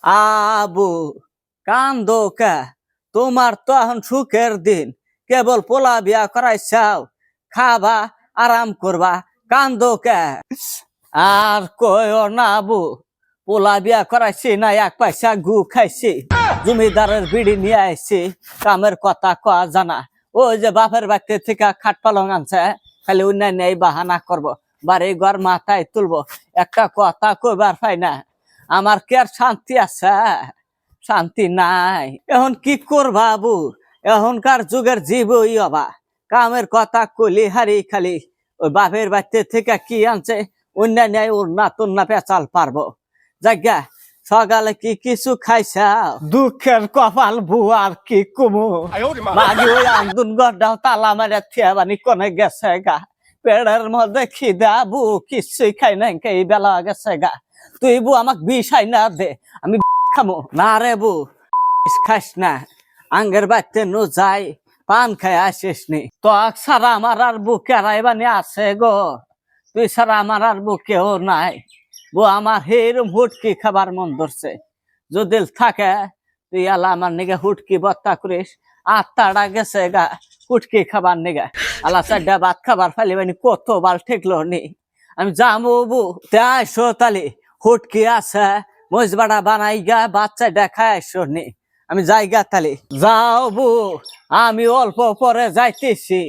আবু কান্দো কে? তোমার তো এখন সুখের দিন, কেবল পোলা বিয়া করাইছাও, খাবা আরাম করবা, কান্দো কে? আর কইও না আবু, পোলা বিয়া করাইছি না, এক পয়সা গু খাইছি, জমিদারের বিড়ি নিয়ে আইছি, কামের কথা কয়া জানা। ওই যে বাপের বাড়িতে থেকে খাট পালং আনছে, খালি অন্যান্য এই বাহানা করবো, বাড়ি ঘর মাথায় তুলবো, একটা কথা কইবার পাই না। আমার কি আর শান্তি আছে? শান্তি নাই। এখন কি করবা বাবু? এখনকার যুগের জীবই অবা, কামের কথা কলি হারি খালি ওই বাপের বাড়িতে থেকে কি আনছে অন্যান্য উন্না তুন্না পেঁচাল পারবো। জায়গা সকালে কি কিছু খাইছা? দুঃখের কপাল বুয়ার কি কুমু, মাগি ওই আন্দুন গড়াও তালা মারে থিয়া বানি কোনে গেছে গা, পেটের মধ্যে খিদা বু কিছুই খাই নাই, এই বেলা গেছে গা। তুই বু আমাকে বিষাই না দে, আমি খামো না রে বু। খাইস না, আঙ্গের বাড়িতে নো যাই, পান খাই আসিস নি, তো সারা আমার আর বুকে রাইবানি আছে গো, তুই সারা আমার আর বুকেও নাই। বউ আমার হেরম হুটকি খাবার মন ধরছে, যদি থাকে তুই আলা আমার নিগে হুটকি বত্তা করিস, আত্মাটা গেছে গা হুটকি খাবার নিগে, আলা চারটা ভাত খাবার ফালি বানি কত বাল ঠেকলো নি। আমি যাবো বউ, তাই তালি হুটকি আছে, মজবাড়া বানাই গা বাচ্চা দেখায় আসো নি, আমি যাই গা তালি। যাও বউ, আমি অল্প পরে যাইতেছি।